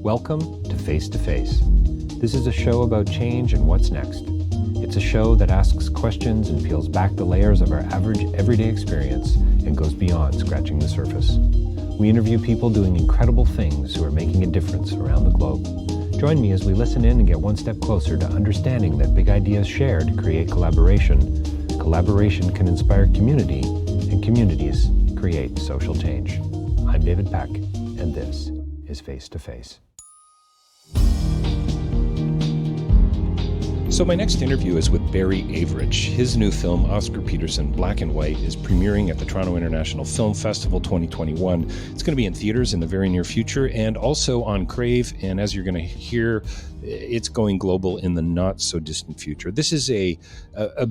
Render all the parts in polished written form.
Welcome to Face to Face. This is a show about change and what's next. It's a show that asks questions and peels back the layers of our average everyday experience and goes beyond scratching the surface. We interview people doing incredible things who are making a difference around the globe. Join me as we listen in and get one step closer to understanding that big ideas shared create collaboration. Collaboration can inspire community, and communities create social change. I'm David Peck, and this is Face to Face. So my next interview is with Barry Averich. His new film, Oscar Peterson, Black and White, is premiering at the Toronto International Film Festival 2021. It's going to be in theaters in the very near future and also on Crave. And as you're going to hear, it's going global in the not so distant future. This is a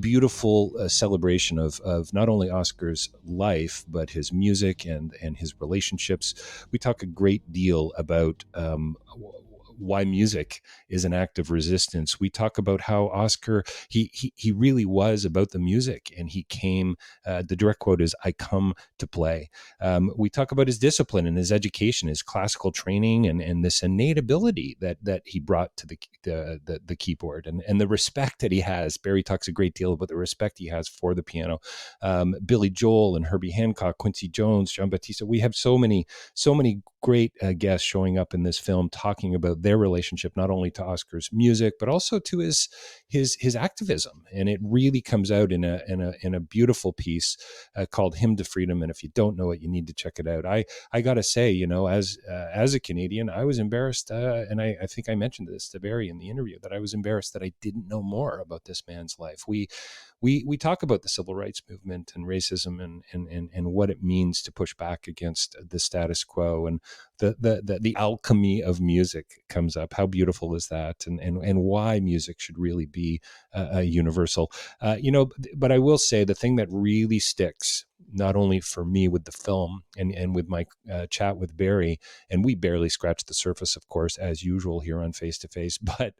beautiful celebration of not only Oscar's life, but his music and his relationships. We talk a great deal about why music is an act of resistance. We talk about how Oscar, he really was about the music, and he came, the direct quote is, "I come to play." We talk about his discipline and his education, his classical training, and this innate ability that he brought to the keyboard, and the respect that he has. Barry talks a great deal about the respect he has for the piano. Billy Joel and Herbie Hancock, Quincy Jones, John Batista. We have so many great guests showing up in this film talking about their relationship not only to Oscar's music but also to his activism, and it really comes out in a beautiful piece called "Hymn to Freedom." And if you don't know it, you need to check it out. I gotta say, as a Canadian, I was embarrassed, and I think I mentioned this to Barry in the interview, that I was embarrassed that I didn't know more about this man's life. We talk about the civil rights movement and racism and what it means to push back against the status quo, and the alchemy of music comes up. How beautiful is that? And why music should really be universal. But I will say the thing that really sticks, not only for me with the film and with my chat with Barry, and we barely scratched the surface, of course, as usual here on Face to Face, but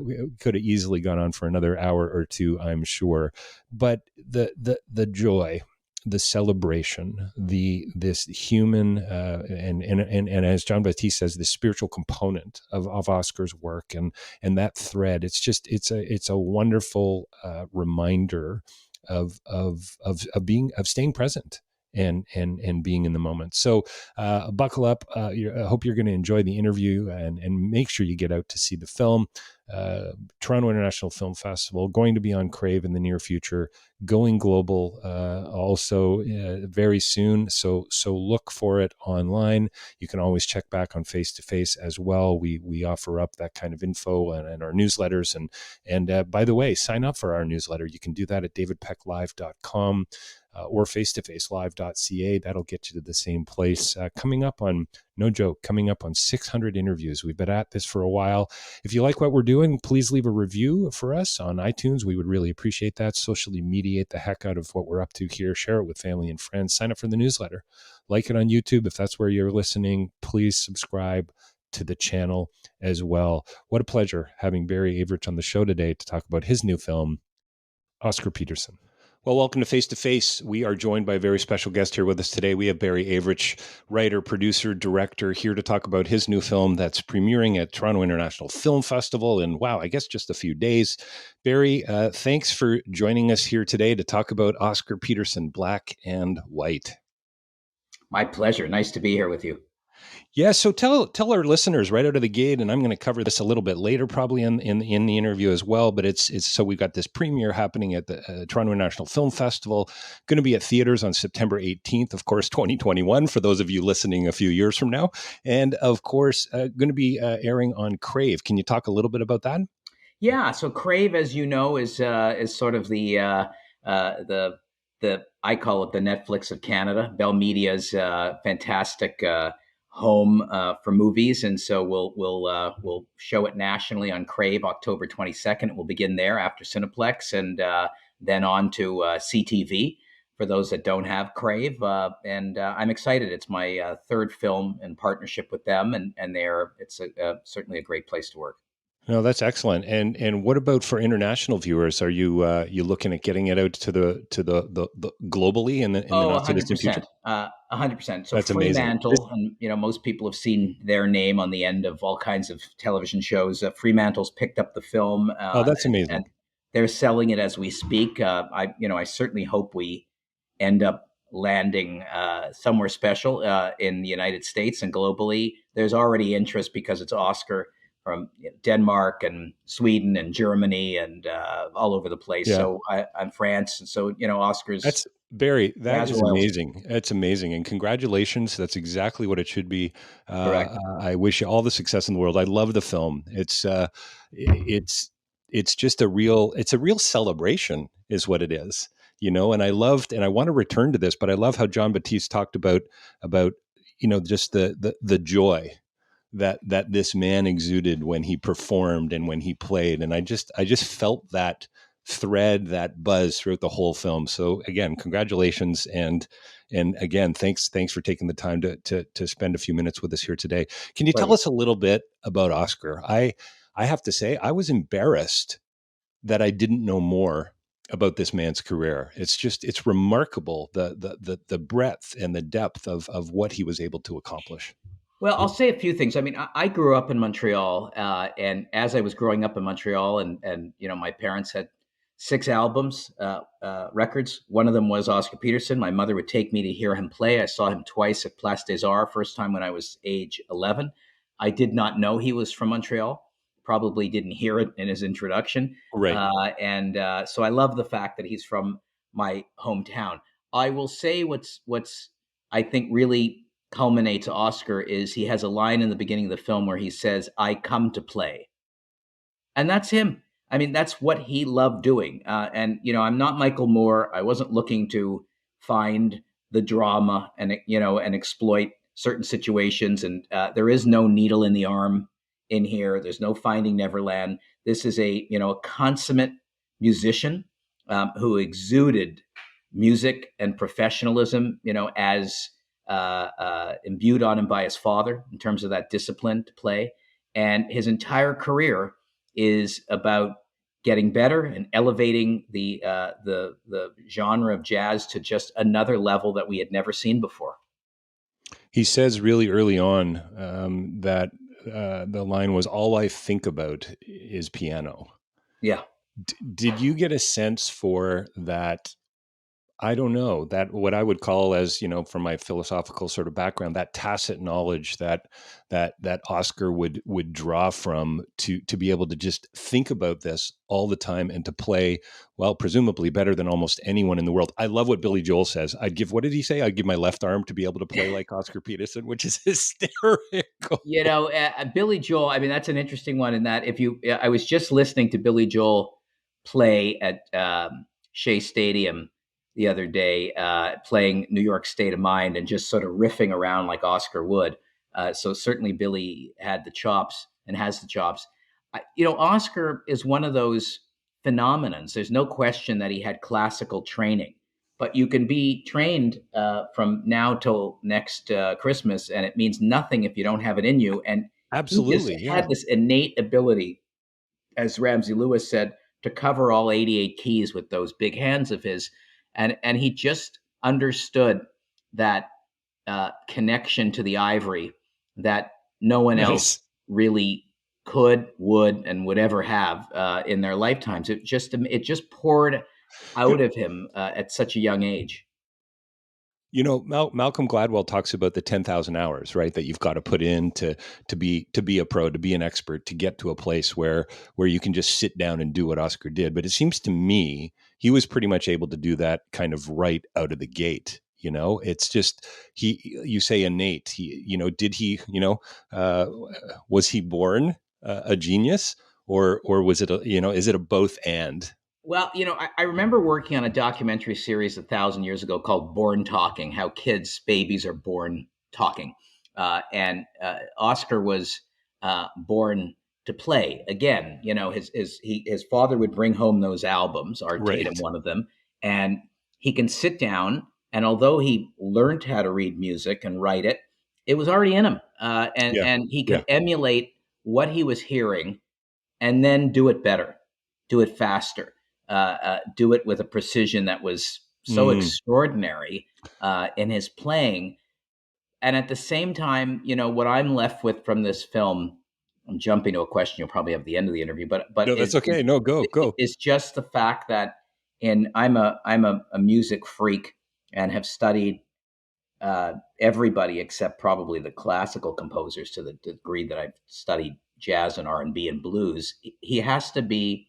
we could have easily gone on for another hour or two, I'm sure. But the joy, the celebration, this human and as John Batiste says, the spiritual component of Oscar's work and that thread. It's a wonderful reminder of staying present and being in the moment. So buckle up. I hope you're going to enjoy the interview and make sure you get out to see the film. Toronto International Film Festival, going to be on Crave in the near future, going global also very soon. So look for it online. You can always check back on Face to Face as well. We offer up that kind of info and our newsletters. And by the way, sign up for our newsletter. You can do that at davidpecklive.com. Or facetofacelive.ca. That'll get you to the same place. Coming up on 600 interviews. We've been at this for a while. If you like what we're doing, please leave a review for us on iTunes. We would really appreciate that. Socially mediate the heck out of what we're up to here. Share it with family and friends. Sign up for the newsletter. Like it on YouTube. If that's where you're listening, please subscribe to the channel as well. What a pleasure having Barry Averich on the show today to talk about his new film, Oscar Peterson. Well, welcome to Face to Face. We are joined by a very special guest here with us today. We have Barry Averich, writer, producer, director, here to talk about his new film that's premiering at Toronto International Film Festival in, wow, I guess just a few days. Barry, thanks for joining us here today to talk about Oscar Peterson, Black and White. My pleasure. Nice to be here with you. Yeah, so tell our listeners right out of the gate, and I'm going to cover this a little bit later, probably in the interview as well. But it's so we've got this premiere happening at the Toronto International Film Festival, going to be at theaters on September 18th, of course, 2021. For those of you listening a few years from now, and of course, going to be airing on Crave. Can you talk a little bit about that? Yeah, so Crave, as you know, is sort of the I call it the Netflix of Canada. Bell Media's fantastic home for movies, and so we'll show it nationally on Crave October 22nd. It will begin there after Cineplex, and then on to CTV for those that don't have Crave. And I'm excited. It's my third film in partnership with them, and it's certainly a great place to work. No, that's excellent. And what about for international viewers? Are you looking at getting it out to the globally in the Oh, not so distant future? 100%. 100%. So That's amazing. This, Fremantle, and most people have seen their name on the end of all kinds of television shows. Fremantle's picked up the film, oh, that's and amazing. they're selling it as we speak. I certainly hope we end up landing somewhere special in the United States and globally. There's already interest because it's Oscar from Denmark and Sweden and Germany and all over the place. Yeah. So I'm France, and so Oscars That's Barry. That has is royalty. amazing. That's amazing, and congratulations. That's exactly what it should be. Correct. I wish you all the success in the world. I love the film. It's it's just it's a real celebration, is what it is. And I loved, and I want to return to this, but I love how John Batiste talked about just the joy that this man exuded when he performed and when he played, and I just felt that thread, that buzz throughout the whole film. So again, congratulations, and again, thanks for taking the time to spend a few minutes with us here today. Can you tell Pleasure. us a little bit about Oscar? I have to say I was embarrassed that I didn't know more about this man's career. It's remarkable, the breadth and the depth of what he was able to accomplish. Well, I'll say a few things. I mean, I grew up in Montreal, and as I was growing up in Montreal, and my parents had six albums, records. One of them was Oscar Peterson. My mother would take me to hear him play. I saw him twice at Place des Arts. First time when I was age 11. I did not know he was from Montreal. Probably didn't hear it in his introduction, Right. and so I love the fact that he's from my hometown. I will say what's I think really culminates Oscar is he has a line in the beginning of the film where he says, "I come to play." And that's him. I mean, that's what he loved doing. And I'm not Michael Moore. I wasn't looking to find the drama and exploit certain situations. And there is no needle in the arm in here. There's no Finding Neverland. This is a consummate musician who exuded music and professionalism. As imbued on him by his father in terms of that discipline to play, and his entire career is about getting better and elevating the genre of jazz to just another level that we had never seen before. He says really early on that the line was, "All I think about is piano." Yeah. Did you get a sense for that? I don't know, that what I would call, as from my philosophical sort of background, that tacit knowledge that Oscar would draw from to be able to just think about this all the time and to play, well, presumably better than almost anyone in the world. I love what Billy Joel says. What did he say? I'd give my left arm to be able to play like Oscar Peterson, which is hysterical. Billy Joel. I mean, that's an interesting one. In that, I was just listening to Billy Joel play at Shea Stadium the other day, playing New York State of Mind, and just sort of riffing around like Oscar would. So certainly Billy had the chops and has the chops. Oscar is one of those phenomenons. There's no question that he had classical training, but you can be trained from now till next Christmas, and it means nothing if you don't have it in you. And he just Absolutely, yeah. had this innate ability, as Ramsey Lewis said, to cover all 88 keys with those big hands of his, and he just understood that connection to the ivory that no one else Nice. really would, and would ever have in their lifetimes. It just poured out of him at such a young age. Malcolm Gladwell talks about the 10,000 hours, right? That you've got to put in to be a pro, to be an expert, to get to a place where you can just sit down and do what Oscar did. But it seems to me he was pretty much able to do that kind of right out of the gate. It's just you say innate. Did he, was he born a genius, or was it is it a both and? Well, I remember working on a documentary series 1,000 years ago called "Born Talking," how babies are born talking, and Oscar was born to play. Again, his father would bring home those albums, Art Tatum, Right. one of them, and he can sit down. And although he learned how to read music and write it, it was already in him, and Yeah. and he Yeah. could emulate what he was hearing and then do it better, do it faster, do it with a precision that was so Mm. extraordinary in his playing. And at the same time, what I'm left with from this film, I'm jumping to a question you'll probably have at the end of the interview, but No, that's okay. No, go, go. is just the fact that I'm a music freak and have studied everybody except probably the classical composers to the degree that I've studied jazz and R&B and blues. He has to be,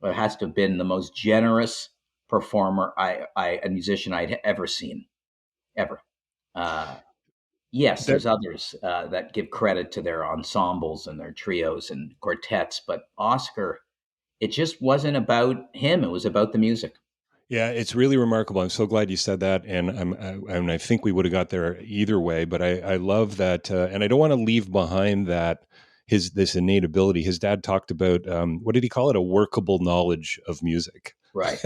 or has to have been the most generous performer a musician I'd ever seen, ever. Uh, yes, That there's others that give credit to their ensembles and their trios and quartets, but Oscar, it just wasn't about him. It was about the music. Yeah, it's really remarkable. I'm so glad you said that, and I think we would have got there either way. But I love that, and I don't want to leave behind that his this innate ability. His dad talked about what did he call it? A workable knowledge of music. Right,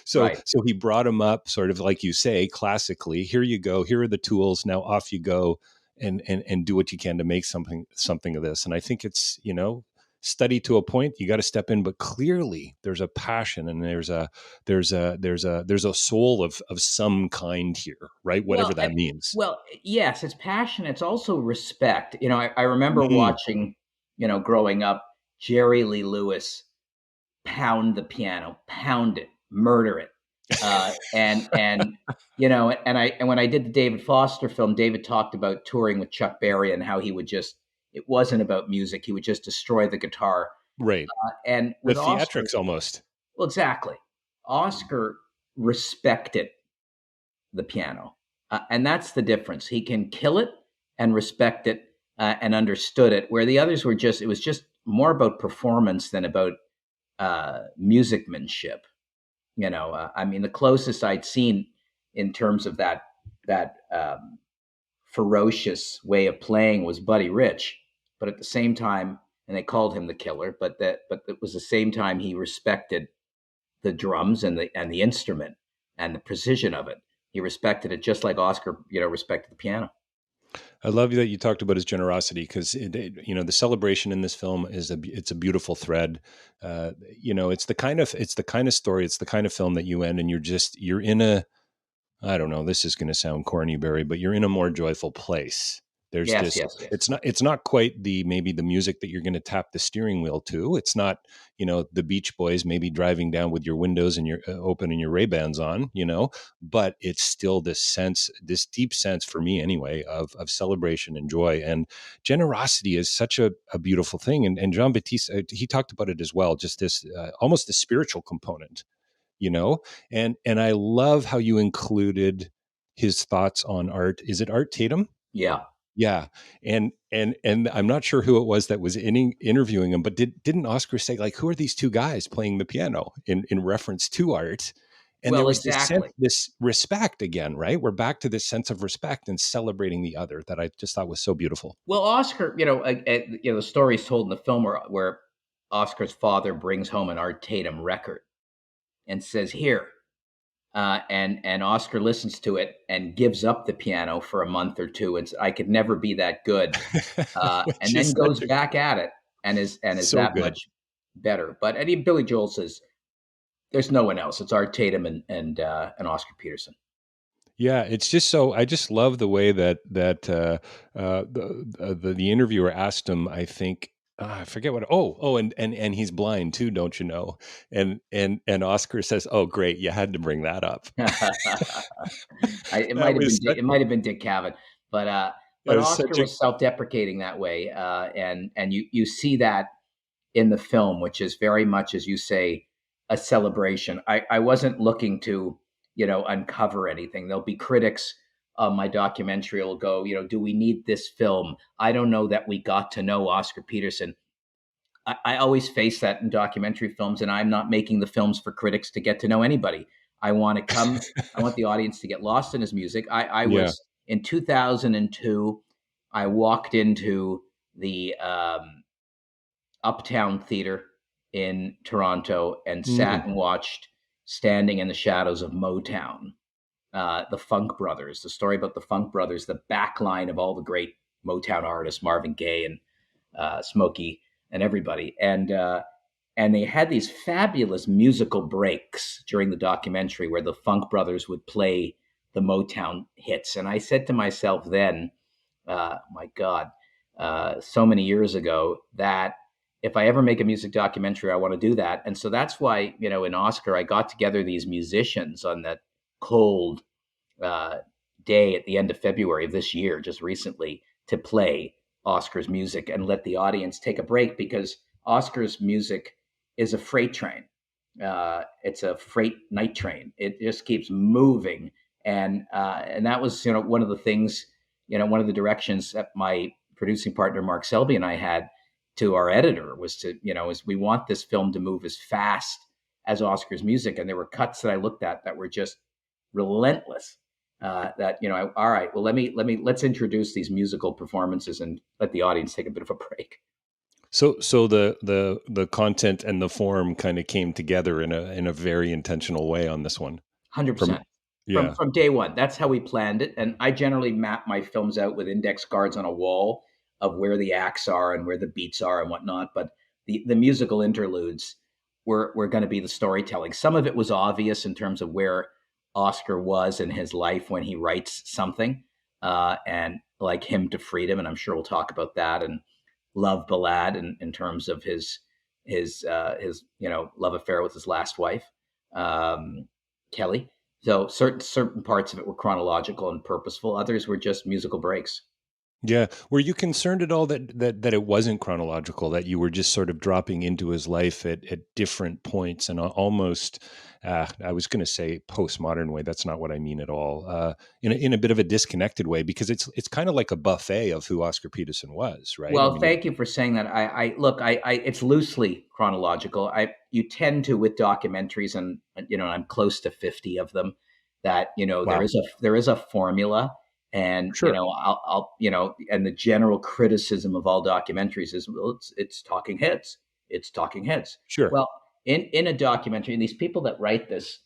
So right. he brought him up, sort of like you say, classically. Here you go. Here are the tools. Now off you go, and do what you can to make something of this. And I think it's study to a point. You got to step in, but clearly there's a passion and there's a soul of some kind here, right? Whatever Well, that means. well, yes, it's passion. It's also respect. I remember Mm. watching, growing up, Jerry Lee Lewis pound the piano, pound it, murder it, and and when I did the David Foster film, David talked about touring with Chuck Berry and how he would just, it wasn't about music. He would just destroy the guitar. Right. And The with Oscar, theatrics almost. well, exactly, Oscar respected the piano. And that's the difference. He can kill it and respect it and understood it, where the others were just, it was just more about performance than about musicmanship. I mean, the closest I'd seen in terms of that ferocious way of playing was Buddy Rich, but at the same time, and they called him the killer, but it was the same time he respected the drums and the instrument and the precision of it. He respected it just like Oscar, respected the piano. I love that you talked about his generosity because the celebration in this film it's a beautiful thread. It's the kind of story, it's the kind of film that you end and you're in a, I don't know, this is going to sound corny, Barry, but you're in a more joyful place. There's Yes, this, yes, yes. it's not quite maybe the music that you're going to tap the steering wheel to. It's not, the Beach Boys maybe driving down with your windows and your open and your Ray-Bans on, but it's still this deep sense for me anyway, of celebration and joy. And generosity is such a beautiful thing. And John Batiste, he talked about it as well, just this, almost the spiritual component, you know and I love how you included his thoughts on art. Is it Art Tatum? Yeah. Yeah. And I'm not sure who it was that was interviewing him, but didn't Oscar say, like, who are these two guys playing the piano in reference to art? And there Well, was exactly. this respect again, right? We're back to this sense of respect and celebrating the other that I just thought was so beautiful. Well, Oscar, the story is told in the film where Oscar's father brings home an Art Tatum record and says, "Here," and Oscar listens to it and gives up the piano for a month or two, and I could never be that good, Which and is then such goes back at it and is so that good. much better. But Eddie Billy Joel says, "There's no one else. It's Art Tatum and Oscar Peterson." Yeah, it's just so I just love the way that the interviewer asked him. I think I forget what. And he's blind too, don't you know? And Oscar says, "Oh, great, you had to bring that up." It That might have been was such, It might have been Dick Cavett, that but was Oscar such a was self-deprecating that way, and you see that in the film, which is very much, as you say, a celebration. I wasn't looking to uncover anything. There'll be critics of my documentary will go, do we need this film? I don't know that we got to know Oscar Peterson. I always face that in documentary films, and I'm not making the films for critics to get to know anybody. I want to come. I want the audience to get lost in his music. I yeah. was in 2002. I walked into the Uptown Theater in Toronto and Mm. sat and watched Standing in the Shadows of Motown, the Funk Brothers, the story about the Funk Brothers, the backline of all the great Motown artists, Marvin Gaye and Smokey and everybody. And they had these fabulous musical breaks during the documentary where the Funk Brothers would play the Motown hits. And I said to myself then, my God, so many years ago, that if I ever make a music documentary, I want to do that. And so that's why, in Oscar, I got together these musicians on that cold uh, day at the end of February of this year, just recently, to play Oscar's music and let the audience take a break, because Oscar's music is a freight train. It's a freight night train. It just keeps moving, and that was one of the things, one of the directions that my producing partner Mark Selby and I had to our editor was to is we want this film to move as fast as Oscar's music, and there were cuts that I looked at that were just relentless. That all right, well, let's introduce these musical performances and let the audience take a bit of a break. So the content and the form kind of came together in a very intentional way on this one. 100%. From From yeah. from day one, that's how we planned it. And I generally map my films out with index cards on a wall of where the acts are and where the beats are and whatnot. But the musical interludes were going to be the storytelling. Some of it was obvious in terms of where Oscar was in his life when he writes something, and like Hymn to Freedom, and I'm sure we'll talk about that, and Love Ballad in terms of his love affair with his last wife, Kelly. So certain parts of it were chronological and purposeful. Others were just musical breaks. Yeah. Were you concerned at all that it wasn't chronological, that you were just sort of dropping into his life at different points and almost, I was going to say postmodern way. That's not what I mean at all. In a bit of a disconnected way, because it's kind of like a buffet of who Oscar Peterson was, right? I Well, mean, thank you for saying that. I look, it's loosely chronological. You tend to with documentaries, and I'm close to 50 of them. That wow. there is a formula, and Sure. and the general criticism of all documentaries is, well, it's talking heads, it's talking heads. Sure. Well, in a documentary, and these people that write this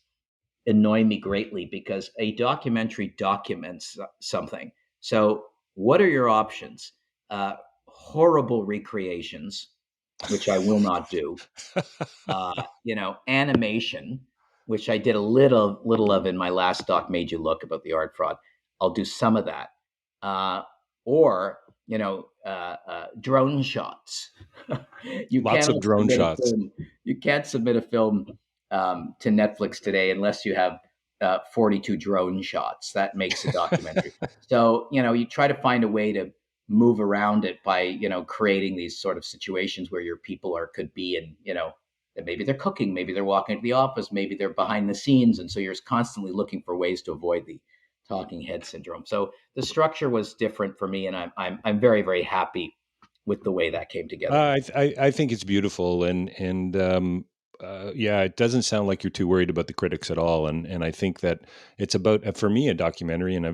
annoy me greatly, because a documentary documents something. So, what are your options? Horrible recreations, which I will not do. Animation, which I did a little of in my last doc, Made You Look, about the art fraud. I'll do some of that, or drone shots. you Lots of cannot drone submit a shots. film. You can't submit a film to Netflix today unless you have 42 drone shots. That makes a documentary. So you try to find a way to move around it by creating these sort of situations where your people could be in that maybe they're cooking, maybe they're walking to the office, maybe they're behind the scenes, and so you're constantly looking for ways to avoid the talking head syndrome. So the structure was different for me, and I'm very, very happy with the way that came together. I think it's beautiful, yeah, it doesn't sound like you're too worried about the critics at all, and I think that it's about, for me, a documentary, and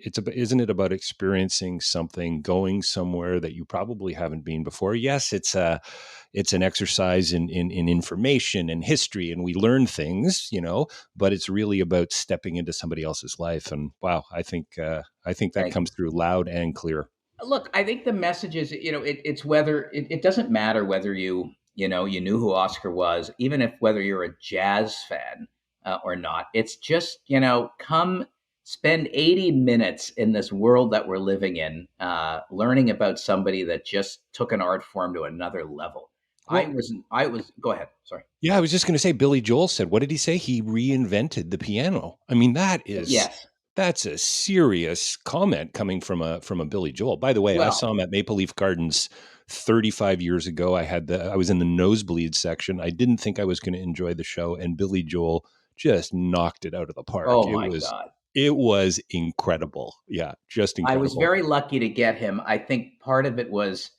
isn't it about experiencing something, going somewhere that you probably haven't been before? Yes, it's an exercise in information and history, and we learn things, but it's really about stepping into somebody else's life, and wow, I think that Thank you. comes through loud and clear. Look, I think the message is, it's whether it doesn't matter whether you knew who Oscar was, even if whether you're a jazz fan or not. It's just, come spend 80 minutes in this world that we're living in, learning about somebody that just took an art form to another level. Well, Go ahead. Sorry. yeah, I was just going to say, Billy Joel said, what did he say? He reinvented the piano. I mean, Yes. that's a serious comment coming from a Billy Joel. By the way, I Well, saw him at Maple Leaf Gardens 35 years ago. I was in the nosebleed section. I didn't think I was going to enjoy the show, and Billy Joel just knocked it out of the park. oh my God. It was incredible. Yeah, just I was incredible. very lucky to get him. I think part of it was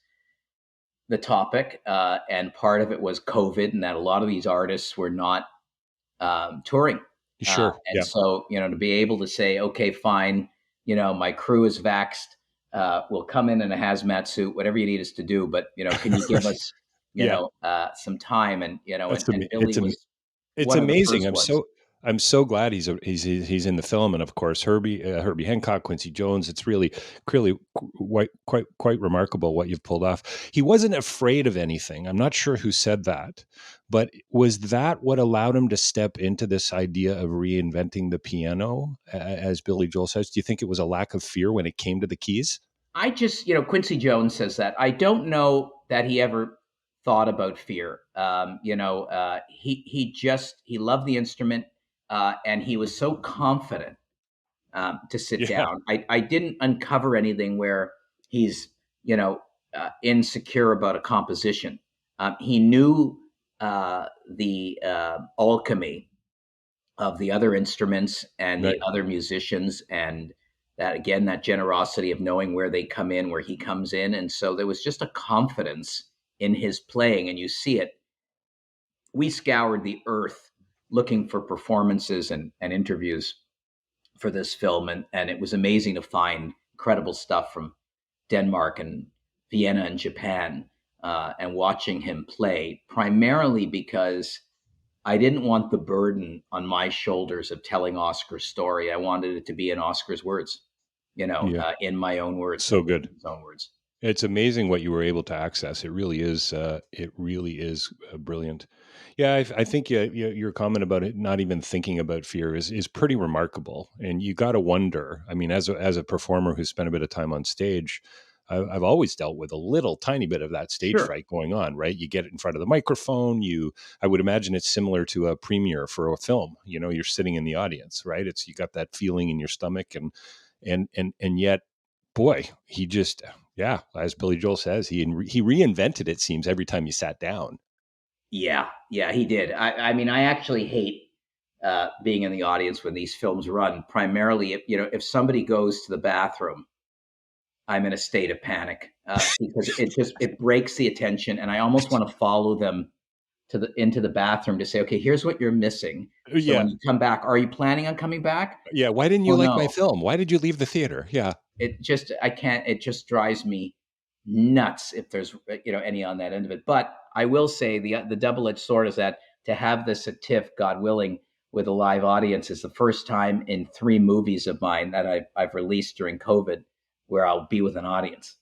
the topic, and part of it was COVID, and that a lot of these artists were not touring. Sure. And Yeah. so, to be able to say, okay, fine, my crew is vaxxed. We'll come in a hazmat suit, whatever you need us to do. But, can you give us, Yeah. some time? And, That's and Billy was it's one of the amazing. first I'm ones. I'm so glad he's in the film, and of course Herbie Hancock, Quincy Jones. It's really quite remarkable what you've pulled off. He wasn't afraid of anything. I'm not sure who said that, but was that what allowed him to step into this idea of reinventing the piano, as Billy Joel says? Do you think it was a lack of fear when it came to the keys? I just, Quincy Jones says that. I don't know that he ever thought about fear. He loved the instrument, and he was so confident to sit Yeah, down. I didn't uncover anything where he's, insecure about a composition. He knew the alchemy of the other instruments and the right. other musicians, and that, again, that generosity of knowing where they come in, where he comes in. And so there was just a confidence in his playing, and you see it. We scoured the earth looking for performances and interviews for this film, and it was amazing to find incredible stuff from Denmark and Vienna and Japan, and watching him play, primarily because I didn't want the burden on my shoulders of telling Oscar's story. I wanted it to be in Oscar's words, Yeah, in my own words and so in good. his own words. It's amazing what you were able to access. It really is. It really is brilliant. Yeah, I think your comment about it not even thinking about fear is pretty remarkable. And you got to wonder. I mean, as a performer who spent a bit of time on stage, I've always dealt with a little tiny bit of that stage Sure. fright going on. Right, you get it in front of the microphone. I would imagine it's similar to a premiere for a film. You're sitting in the audience, right? It's you got that feeling in your stomach, and yet boy, he just yeah, as Billy Joel says, he reinvented it seems every time he sat down. Yeah, yeah, he did. I mean, I actually hate being in the audience when these films run. Primarily, if somebody goes to the bathroom, I'm in a state of panic, because it breaks the attention, and I almost want to follow them into the bathroom to say, okay, here's what you're missing. So when Yeah. you come back, are you planning on coming back? Yeah, why didn't you Oh like my no, film? Why did you leave the theater? Yeah. I can't. It just drives me nuts if there's any on that end of it. But I will say the double edged sword is that to have this at TIFF, God willing, with a live audience is the first time in three movies of mine that I've released during COVID where I'll be with an audience.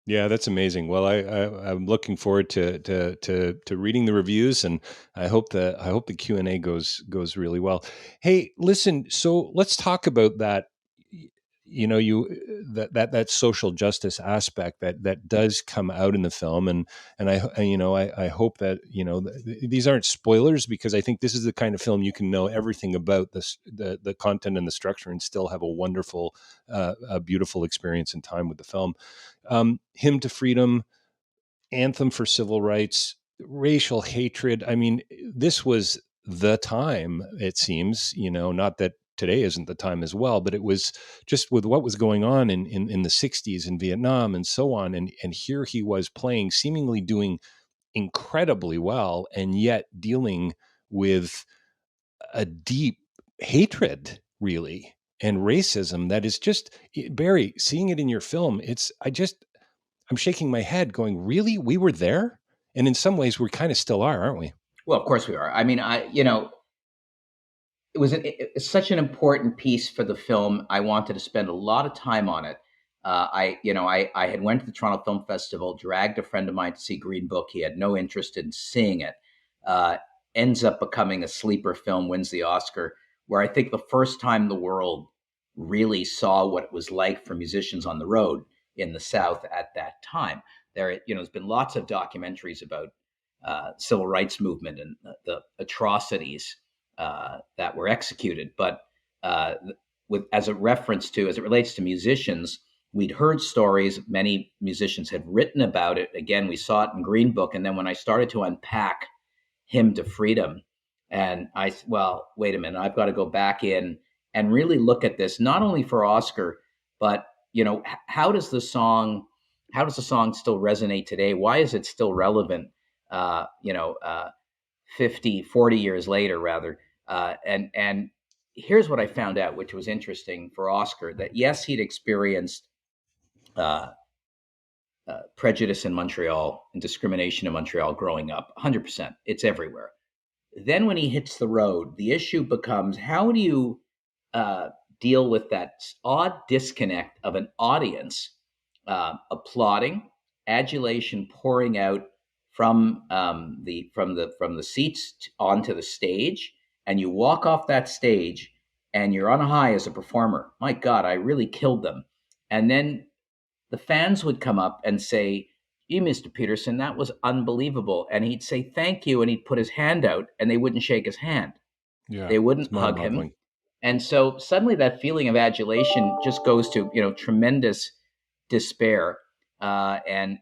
Yeah, that's amazing. Well, I'm looking forward to reading the reviews, and I hope the Q&A goes really well. Hey, listen, so let's talk about that. y- you that social justice aspect that does come out in the film, and I hope that these aren't spoilers, because I think this is the kind of film you can know everything about the content and the structure and still have a wonderful, a beautiful experience and time with the film. Hymn to Freedom, Anthem for Civil Rights, racial hatred. I mean, this was the time, it seems, not that today isn't the time as well, but it was just with what was going on in the 60s in Vietnam and so on. And here he was playing, seemingly doing incredibly well, and yet dealing with a deep hatred, really, and racism that is just Barry, seeing it in your film, I'm shaking my head going, really? We were there? And in some ways, we kind of still are, aren't we? Well, of course we are. I mean, it's such an important piece for the film. I wanted to spend a lot of time on it. I had went to the Toronto Film Festival, dragged a friend of mine to see Green Book. He had no interest in seeing it. Uh, Ends up becoming a sleeper film, wins the Oscar. Where I think the first time the world really saw what it was like for musicians on the road in the South at that time. There's been lots of documentaries about civil rights movement and the atrocities that were executed. But uh, as it relates to musicians, we'd heard stories. Many musicians had written about it. Again, we saw it in Green Book, and then when I started to unpack "Hymn to Freedom," and well, wait a minute, I've got to go back in and really look at this, not only for Oscar, but how does the song still resonate today? Why is it still relevant? Uh, you know, uh, 50, 40 years later, rather. And here's what I found out, which was interesting for Oscar, that yes, he'd experienced uh, prejudice in Montreal and discrimination in Montreal growing up, 100%. It's everywhere. Then when he hits the road, the issue becomes how do you uh, deal with that odd disconnect of an audience applauding, adulation pouring out from the seats onto the stage, and you walk off that stage and you're on a high as a performer. My God, I really killed them. And then the fans would come up and say, "You, Mr. Peterson, that was unbelievable." And he'd say, "Thank you." And he'd put his hand out and they wouldn't shake his hand. Yeah, They it's wouldn't hug him. mind-boggling. And so suddenly that feeling of adulation just goes to, tremendous despair and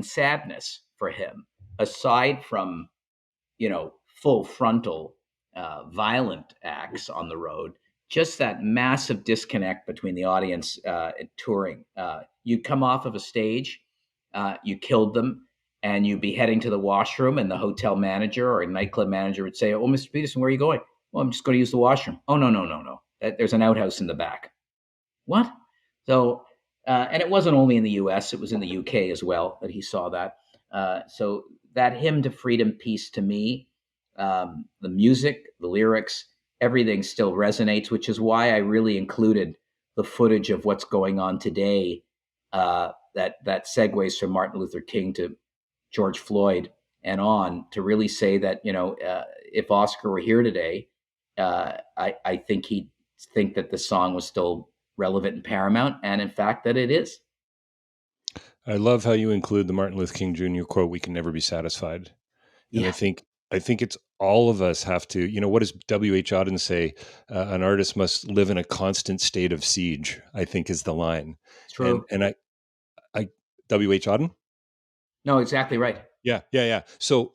sadness for him, aside from full frontal violent acts on the road. Just that massive disconnect between the audience and touring. You come off of a stage, you killed them, and you'd be heading to the washroom, and the hotel manager or a nightclub manager would say, "Oh, Mr. Peterson, where are you going?" "Well, I'm just going to use the washroom." "Oh, no, no, no, no. There's an outhouse in the back." "What?" So, and it wasn't only in the U.S; it was in the U.K. as well that he saw that. So that hymn to freedom, peace to me, the music, the lyrics, everything still resonates, which is why I really included the footage of what's going on today. That segues from Martin Luther King to George Floyd and on to really say that if Oscar were here today, I think he'd think that the song was still relevant and paramount, and in fact that it is. I love how you include the Martin Luther King Jr. quote, "We can never be satisfied." And Yeah, I think it's all of us have to, what does W.H. Auden say? An artist must live in a constant state of siege, I think is the line. it's And, true. I, W.H. Auden? No, exactly right. Yeah, yeah, yeah. So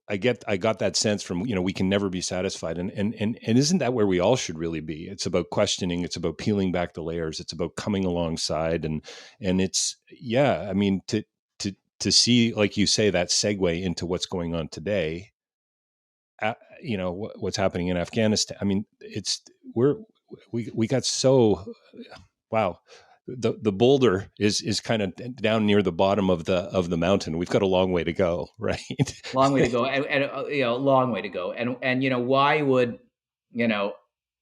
I got that sense from, we can never be satisfied. And isn't that where we all should really be? It's about questioning, it's about peeling back the layers, it's about coming alongside. And it's, yeah, I mean, to see, like you say, that segue into what's going on today, what's happening in Afghanistan. I mean, we got so, wow. The boulder is kind of down near the bottom of the mountain. We've got a long way to go, right? Long way to go, and long way to go. And why would you know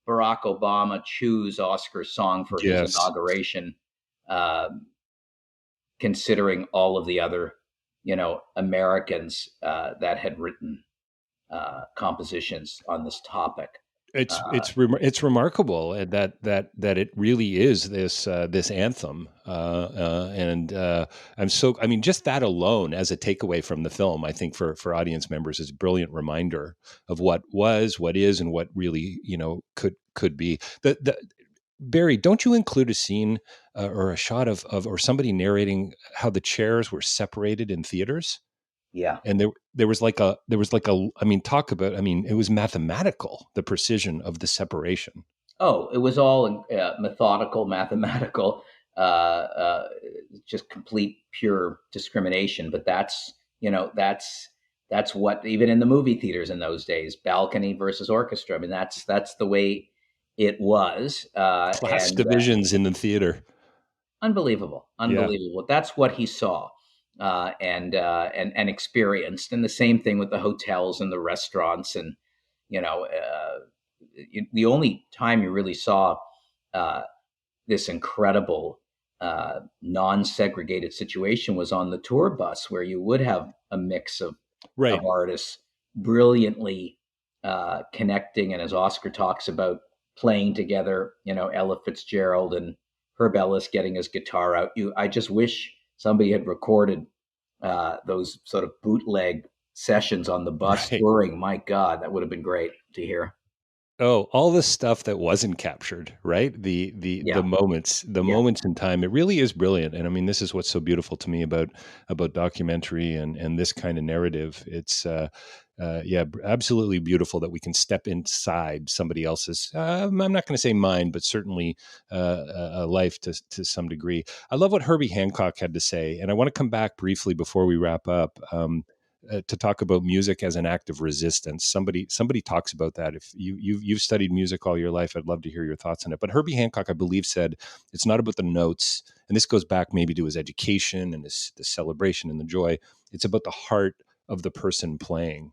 Barack Obama choose Oscar's song for his Yes. inauguration, um, considering all of the other Americans that had written compositions on this topic? Uh, It's remarkable that it really is this anthem, and I mean, just that alone as a takeaway from the film, I think for audience members is a brilliant reminder of what was, what is, and what really could be. The Barry, don't you include a scene or a shot of or somebody narrating how the chairs were separated in theaters? yeah. And there was like a I mean, talk about, I mean, it was mathematical, the precision of the separation. Oh, it was all methodical, mathematical, just complete, pure discrimination. But that's what even in the movie theaters in those days, balcony versus orchestra. I mean, that's the way it was, Class and divisions in the theater. unbelievable, Yeah. unbelievable. That's what he saw and experienced, and the same thing with the hotels and the restaurants, and you know. The only time you really saw uh, this incredible non-segregated situation was on the tour bus, where you would have a mix of Right. artists brilliantly connecting, and as Oscar talks about, playing together. Ella Fitzgerald and Herb Ellis getting his guitar out. I just wish somebody had recorded those sort of bootleg sessions on the bus Right. touring. My God, that would have been great to hear. Oh, all the stuff that wasn't captured, right? Yeah, The yeah. moments in time. It really is brilliant. And I mean, this is what's so beautiful to me about documentary and this kind of narrative. It's yeah, absolutely beautiful that we can step inside somebody else's. I'm not going to say mind, but certainly a life to some degree. I love what Herbie Hancock had to say, and I want to come back briefly before we wrap up. To talk about music as an act of resistance. Somebody talks about that. If you've studied music all your life, I'd love to hear your thoughts on it. But Herbie Hancock, I believe, said it's not about the notes, and this goes back maybe to his education and the celebration and the joy. It's about the heart of the person playing.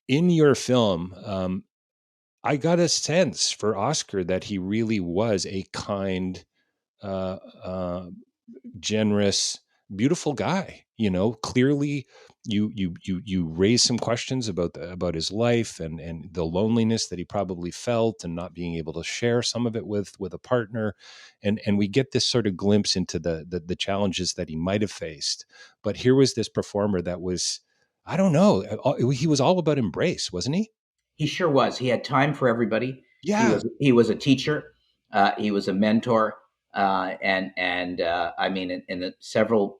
in your film, I got a sense for Oscar that he really was a kind, uh, uh, generous, beautiful guy. You know, clearly, you raise some questions about his life and the loneliness that he probably felt, and not being able to share some of it with a partner, and we get this sort of glimpse into the challenges that he might have faced. But here was this performer that was, I don't know, he was all about embrace, wasn't he? He sure was. He had time for everybody. Yeah, He was a teacher. He was a mentor, I mean, in the several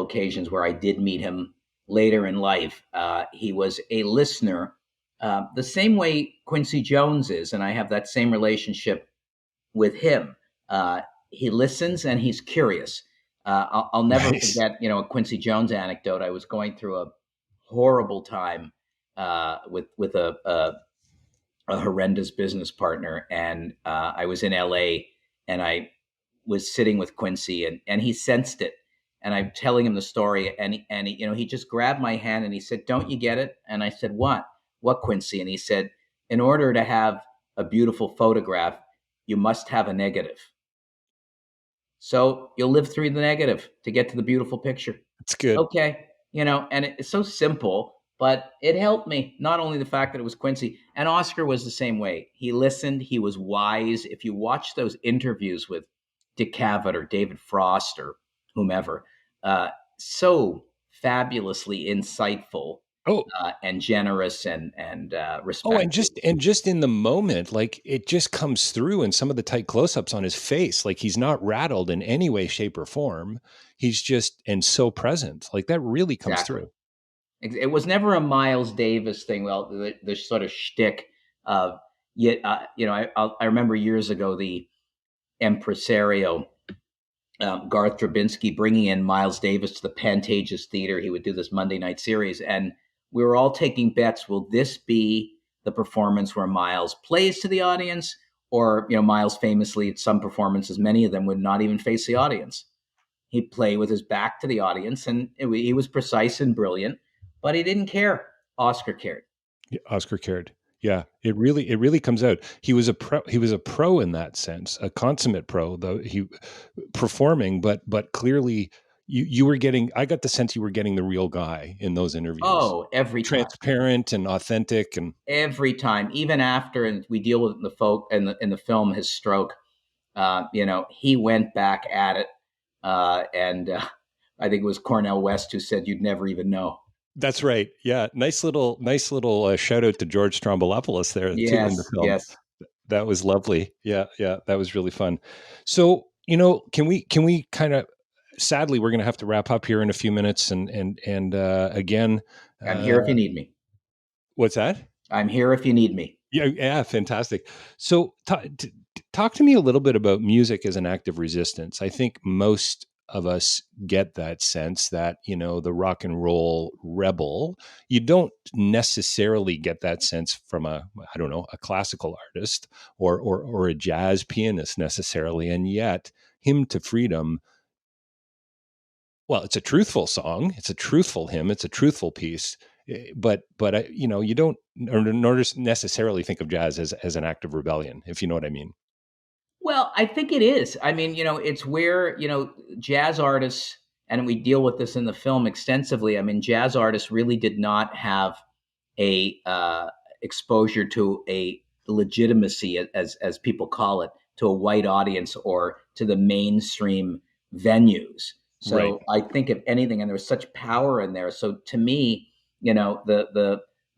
occasions where I did meet him later in life, he was a listener, the same way Quincy Jones is, and I have that same relationship with him. Uh, he listens and he's curious. I'll never nice. forget, a Quincy Jones anecdote. I was going through a horrible time with a horrendous business partner, and I was in LA, and I was sitting with Quincy, and he sensed it. And I'm telling him the story, he just grabbed my hand and he said, "Don't you get it?" And I said, "What? What, Quincy?" And he said, "In order to have a beautiful photograph, you must have a negative. So you'll live through the negative to get to the beautiful picture." It's good. Okay, and it's so simple, but it helped me. Not only the fact that it was Quincy, and Oscar was the same way. He listened, he was wise. If you watch those interviews with Dick Cavett or David Frost or whomever, uh, so fabulously insightful, Oh, and generous and oh, respectful. and just in the moment, like it just comes through in some of the tight close-ups on his face. Like he's not rattled in any way, shape, or form. He's just and so present. Like that really comes Exactly. through. It was never a Miles Davis thing. Well, the sort of shtick of yet, I remember years ago the impresario, Garth Drabinsky, bringing in Miles Davis to the Pantages Theater. He would do this Monday night series, and we were all taking bets. Will this be the performance where Miles plays to the audience, or Miles famously at some performances, many of them would not even face the audience. He'd play with his back to the audience, and he was precise and brilliant, but he didn't care. Oscar cared. Yeah, Oscar cared. Yeah, it really comes out. He was a pro in that sense, a consummate pro, though he performing, but clearly you were getting. I got the sense you were getting the real guy in those interviews, Oh, every time. transparent and authentic, and Every time, even after, and we deal with the folk in the film, his stroke. He went back at it, and I think it was Cornell West who said, "You'd never even know." that's right. Yeah, nice little shout out to George Stroumboulopoulos there too in the Yes, film. yes. That was lovely. Yeah, yeah, that was really fun. So, can we kind of, sadly, we're going to have to wrap up here in a few minutes, and again, I'm uh, here if you need me. what's that? I'm here if you need me. Yeah, yeah, fantastic. So, talk to me a little bit about music as an act of resistance. I think most of us get that sense that, the rock and roll rebel. You don't necessarily get that sense from I don't know, a classical artist or a jazz pianist necessarily. And yet, Hymn to Freedom, well, it's a truthful song, it's a truthful hymn, it's a truthful piece. But you don't nor necessarily think of jazz as an act of rebellion, if you know what I mean. Well, I think it is. I mean, it's where, jazz artists, and we deal with this in the film extensively. I mean, jazz artists really did not have a exposure to a legitimacy, as people call it, to a white audience or to the mainstream venues. Right. So I think if anything, and there was such power in there. So to me,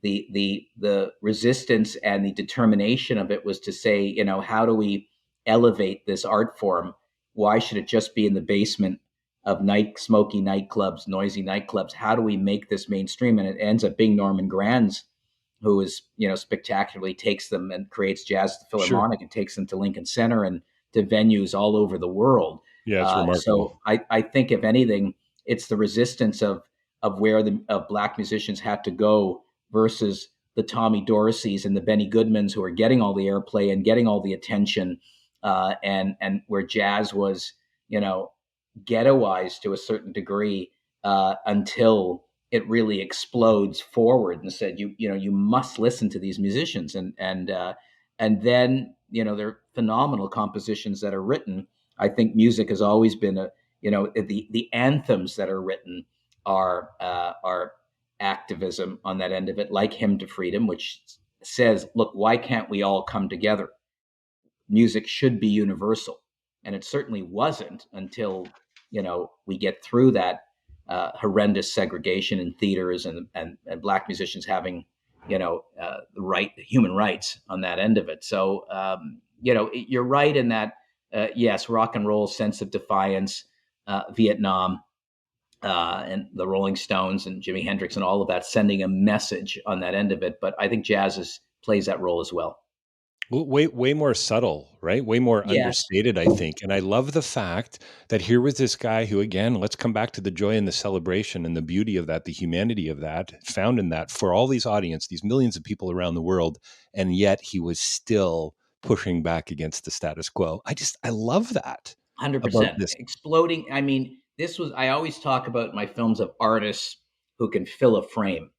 the resistance and the determination of it was to say, how do we elevate this art form? Why should it just be in the basement of smoky nightclubs, noisy nightclubs? How do we make this mainstream? And it ends up being Norman Granz who is, spectacularly takes them and creates Jazz at the Sure. Philharmonic and takes them to Lincoln Center and to venues all over the world. Yeah, it's remarkable. So I think if anything, it's the resistance of where the of black musicians had to go versus the Tommy Dorseys and the Benny Goodmans who are getting all the airplay and getting all the attention, and where jazz was, ghettoized to a certain degree, until it really explodes forward and said, you must listen to these musicians, and then there are phenomenal compositions that are written. I think music has always been the anthems that are written are activism on that end of it, like Hymn to Freedom, which says, look, why can't we all come together? Music should be universal. And it certainly wasn't until, we get through that horrendous segregation in theaters and Black musicians having, the human rights on that end of it. So, you're right in that, yes, rock and roll, sense of defiance, Vietnam, and the Rolling Stones and Jimi Hendrix and all of that, sending a message on that end of it. But I think plays that role as well. Way more subtle, right? Way more Yes, understated, I think. And I love the fact that here was this guy who, again, let's come back to the joy and the celebration and the beauty of that, the humanity of that, found in that for all these audience, these millions of people around the world. And yet he was still pushing back against the status quo. I love that about 100% this. exploding. I mean, I always talk about my films of artists who can fill a frame.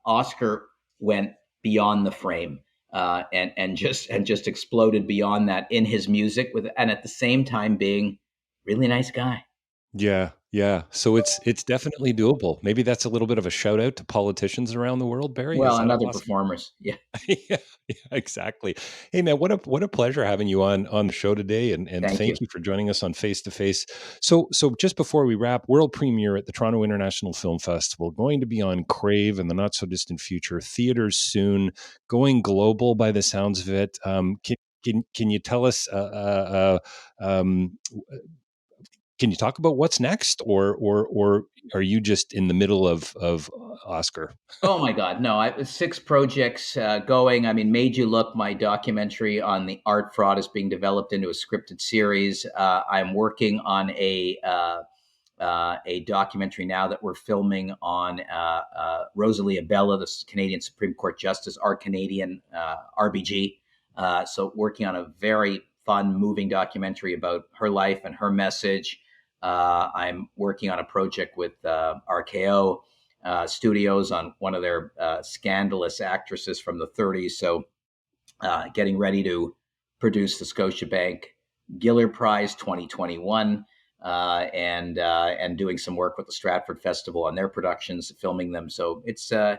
Oscar went beyond the frame, and just exploded beyond that in his music, and at the same time being really nice guy. Yeah, yeah. So it's definitely doable. Maybe that's a little bit of a shout out to politicians around the world, Barry. Is Well, that a and other possibility? performers. Yeah. Yeah, yeah, exactly. Hey man, what a pleasure having you on the show today, and Thank thank you. you for joining us on Face to Face. So just before we wrap, world premiere at the Toronto International Film Festival, going to be on Crave in the not so distant future, theaters soon, going global by the sounds of it. Can you tell us? Can you talk about what's next, or are you just in the middle of Oscar? Oh my God, no! I 6 projects going. I mean, Made You Look, my documentary on the art fraud, is being developed into a scripted series. I'm working on a documentary now that we're filming on Rosalia Bella, the Canadian Supreme Court Justice, our Canadian RBG. So working on a very fun, moving documentary about her life and her message. I'm working on a project with RKO Studios on one of their scandalous actresses from the 30s. So getting ready to produce the Scotiabank Giller Prize 2021, and doing some work with the Stratford Festival on their productions, filming them. So it's a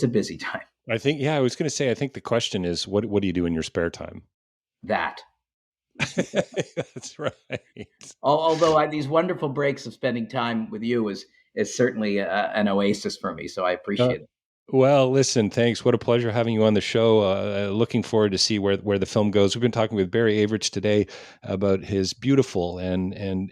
busy time. I think, yeah, I was going to say, I think the question is, what do you do in your spare time? That. That's right. Although these wonderful breaks of spending time with you is certainly an oasis for me. So I Uh, appreciate it. well, listen, thanks. What a pleasure having you on the show. Looking forward to see where the film goes. We've been talking with Barry Average today about his beautiful and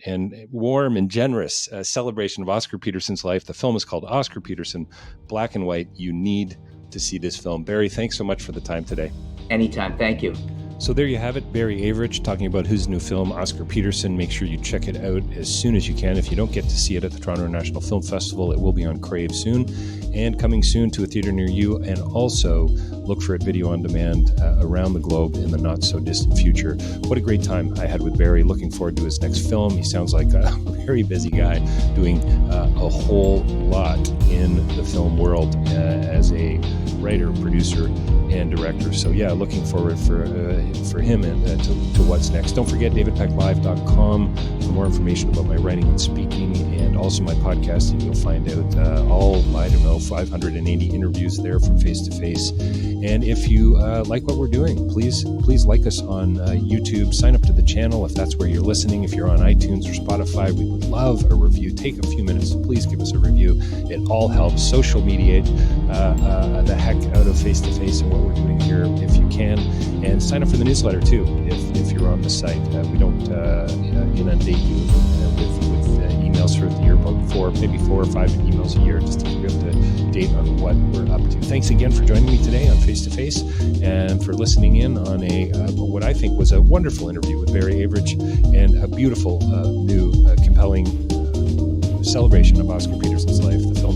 warm and generous celebration of Oscar Peterson's life. The film is called Oscar Peterson, black and white. You need to see this film. Barry, thanks so much for the time today. Anytime. Thank you. So there you have it, Barry Average talking about his new film, Oscar Peterson. Make sure you check it out as soon as you can. If you don't get to see it at the Toronto International Film Festival, it will be on Crave soon and coming soon to a theater near you. And also look for it video on demand around the globe in the not so distant future. What a great time I had with Barry. Looking forward to his next film. He sounds like a very busy guy doing a whole lot in the film world as a writer, producer, and director. So yeah, looking forward for him and to what's next. Don't forget davidpecklive.com for more information about my writing and speaking, and also my podcasting. You'll find out all 580 interviews there from Face to Face. And if you like what we're doing, please like us on YouTube. Sign up to the channel if that's where you're listening. If you're on iTunes or Spotify, we would love a review. Take a few minutes to please give us a review. It all helps. Social mediate the heck out of Face to Face and what we're doing here if you can, and sign up for the newsletter too if you're on the site. We don't inundate you with emails throughout the year, but maybe 4 or 5 emails a year just to keep you up to date on what we're up to. Thanks again for joining me today on Face to Face and for listening in on what I think was a wonderful interview with Barry Average and a beautiful new compelling celebration of Oscar Peterson's life. The film